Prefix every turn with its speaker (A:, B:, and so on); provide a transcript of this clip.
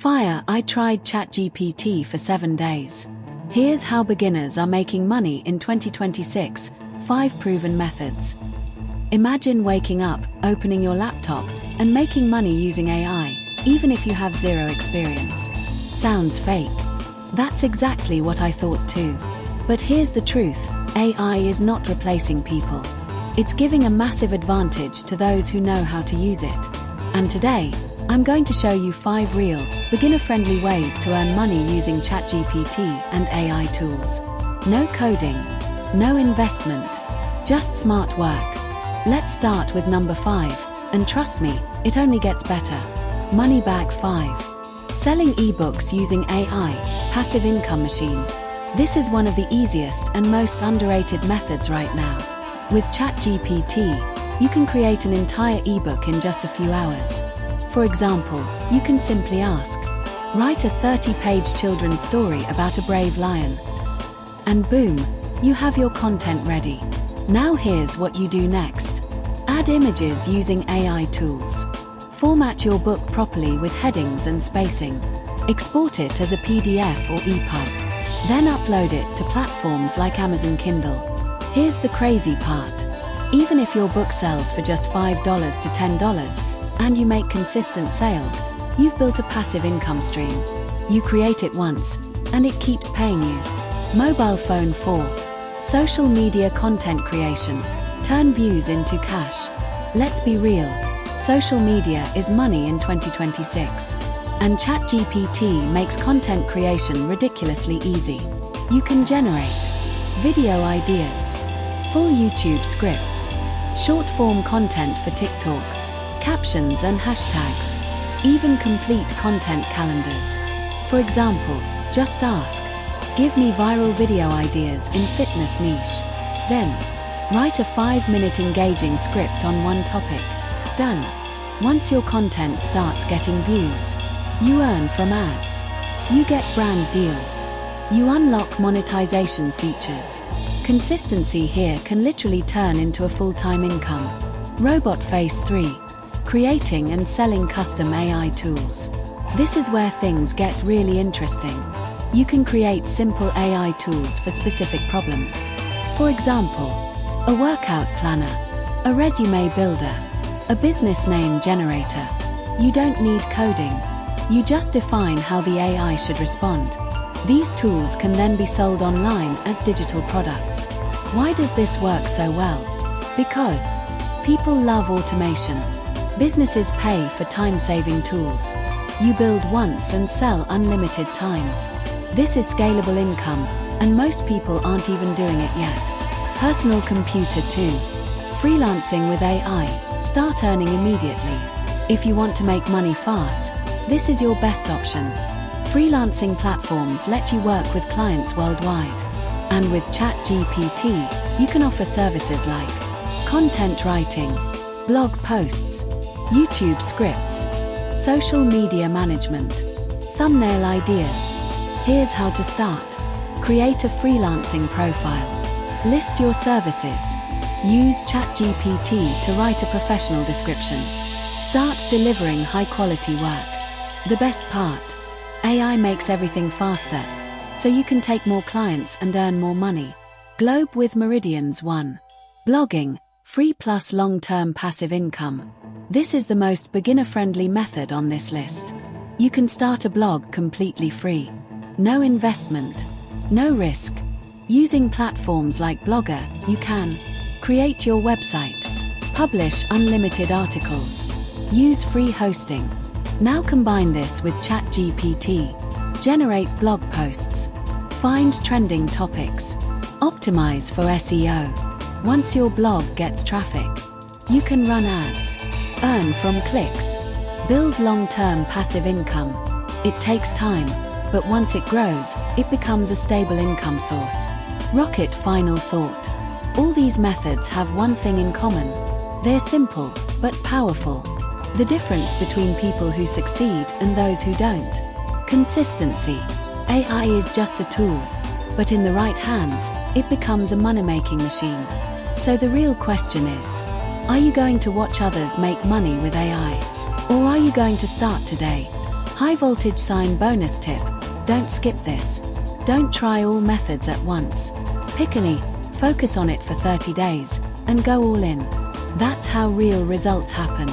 A: I tried ChatGPT for 7 days. Here's how beginners are making money in 2026, 5 proven methods. Imagine waking up, opening your laptop, and making money using AI, even if you have zero experience. Sounds fake. That's exactly what I thought too. But here's the truth, AI is not replacing people. It's giving a massive advantage to those who know how to use it. And today, I'm going to show you 5 real, beginner-friendly ways to earn money using ChatGPT and AI tools. No coding, no investment, just smart work. Let's start with number 5, and trust me, it only gets better. Money Bag 5. Selling eBooks using AI, passive income machine. This is one of the easiest and most underrated methods right now. With ChatGPT, you can create an entire ebook in just a few hours. For example, you can simply ask, write a 30-page children's story about a brave lion. And boom, you have your content ready. Now here's what you do next. Add images using AI tools. Format your book properly with headings and spacing. Export it as a PDF or EPUB. Then upload it to platforms like Amazon Kindle. Here's the crazy part. Even if your book sells for just $5 to $10, and you make consistent sales, you've built a passive income stream. You create it once, and it keeps paying you. Mobile Phone 4. Social media content creation. Turn views into cash. Let's be real, social media is money in 2026. And ChatGPT makes content creation ridiculously easy. You can generate video ideas, full YouTube scripts, short-form content for TikTok, captions and hashtags, even complete content calendars. For example, just ask, give me viral video ideas in fitness niche. Then, write a 5-minute engaging script on one topic. Done. Once your content starts getting views, you earn from ads. You get brand deals. You unlock monetization features. Consistency here can literally turn into a full-time income. Robot Phase 3. Creating and selling custom AI tools. This is where things get really interesting. You can create simple AI tools for specific problems. For example, a workout planner, a resume builder, a business name generator. You don't need coding. You just define how the AI should respond. These tools can then be sold online as digital products. Why does this work so well? Because people love automation. Businesses pay for time-saving tools. You build once and sell unlimited times. This is scalable income, and most people aren't even doing it yet. Personal computer 2. Freelancing with AI. Start earning immediately. If you want to make money fast, this is your best option. Freelancing platforms let you work with clients worldwide. And with ChatGPT, you can offer services like content writing, blog posts, YouTube scripts, social media management, thumbnail ideas. Here's how to start. Create a freelancing profile. List your services. Use ChatGPT to write a professional description. Start delivering high-quality work. The best part, AI makes everything faster, so you can take more clients and earn more money. Globe with Meridians 1. Blogging, free plus long-term passive income. This is the most beginner-friendly method on this list. You can start a blog completely free. No investment, no risk. Using platforms like Blogger, you can create your website, publish unlimited articles, use free hosting. Now combine this with ChatGPT. Generate blog posts, find trending topics, optimize for SEO. Once your blog gets traffic, you can run ads, earn from clicks, build long-term passive income. It takes time, but once it grows, it becomes a stable income source. Rocket final thought. All these methods have one thing in common. They're simple, but powerful. The difference between people who succeed and those who don't. Consistency. AI is just a tool, but in the right hands, it becomes a money-making machine. So the real question is, are you going to watch others make money with AI? Or are you going to start today? High voltage sine bonus tip: don't skip this. Don't try all methods at once. Pick any, focus on it for 30 days, and go all in. That's how real results happen.